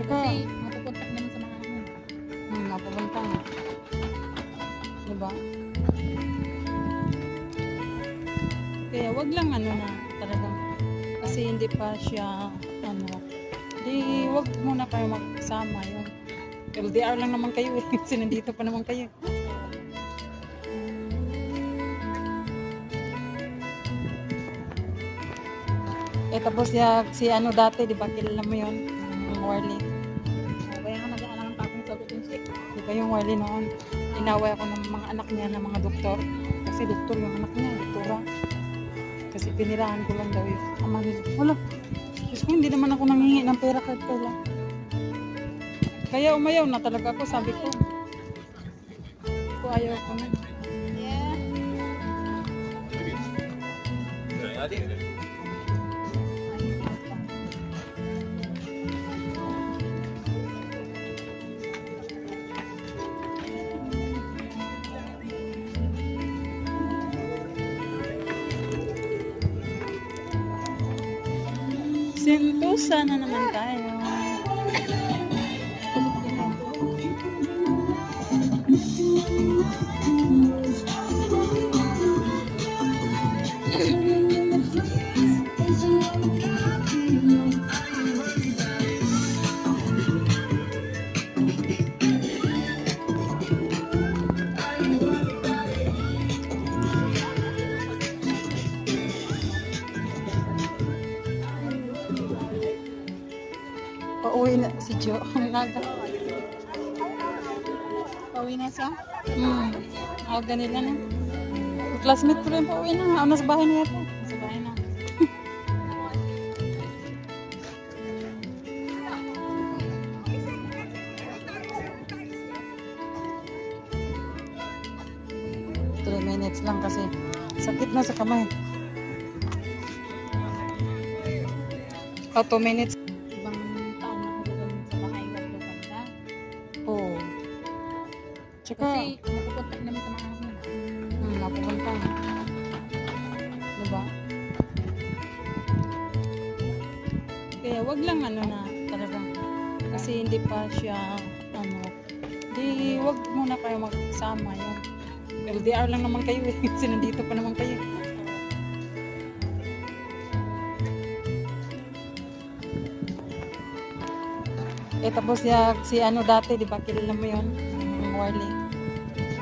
Tsaka, Kasi mapupuntak naman sa mga anak mo. napupunta na. Diba? Kaya wag lang ano na talagang kasi hindi pa siya ano, di wag muna kayo magsama yung LDR lang naman kayo eh. Kasi nandito pa naman kayo. Tapos si ano dati, di ba kilala mo yun? Yung Warley. Kaya nga nag-aaral ng takong sagutin siya. Di ba yung Warley noon? Inaway ako ng mga anak niya ng mga doktor. Kasi doktor yung anak niya, doktora. Kasi pinirahan ko lang daw yung ama nila. Wala. Diyos ko, hindi naman ako nanghingi ng pera kahit kailan. Kaya umayaw na talaga ako, sabi ko. Ko ayaw ko na. Yeah. Sentosa na naman tayo. Pauwi na si Jo. Ang aga. Pauwi na siya. Aga nila na. Classmate ko rin pauwi na. Nasa bahay na yata. Sa bahay na. Three minutes lang kasi sakit na sa kamay. 2 minutes. Ibang taon na ako doon sa bahay. Wag daw banda. Oo. Tsaka, Kasi mapupuntak naman sa mga anak mo. napupunta na. Diba? Kaya wag lang ano na talagang kasi hindi pa siya ano, di wag muna kayo magsama yung LDR lang naman kayo eh. Kasi nandito pa naman kayo. Tapos si ano dati, di ba kilala mo yun? Yung Warley.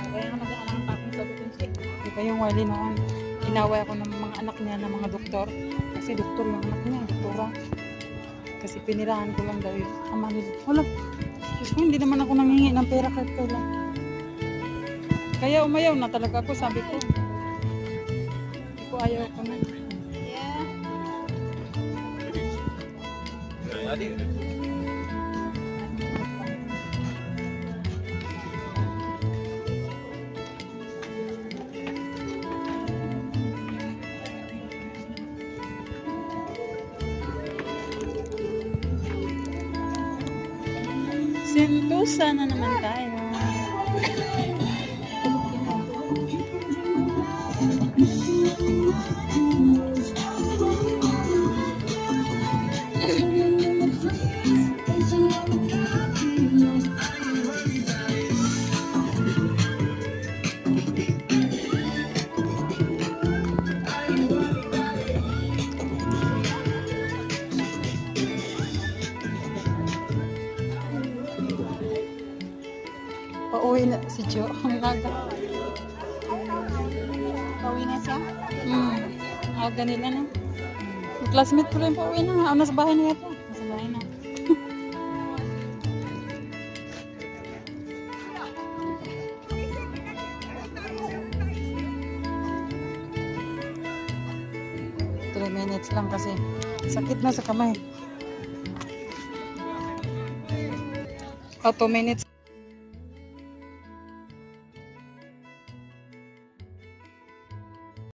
Kaya nga nag-aaral ng takong sagutin siya. Di ba yung Warley noon? Inaway ako ng mga anak niya ng mga doktor. Kasi doktor yung anak niya, doktora. Kasi pinirahan ko lang daw yung ama nila. Wala. Diyos ko, hindi naman ako nanghingi ng pera kahit kailan. Kaya umayaw na talaga ako, sabi ko. Hindi ko ayaw ko na. Yeah. Sentosa na naman tayo. Pauwi na si Jo. Ang aga. Pauwi na siya. Aga nila na. Yung classmate ko rin pauwi na. Nasa bahay na yata. Sa bahay na. Three minutes lang kasi sakit na sa kamay. 2 minutes.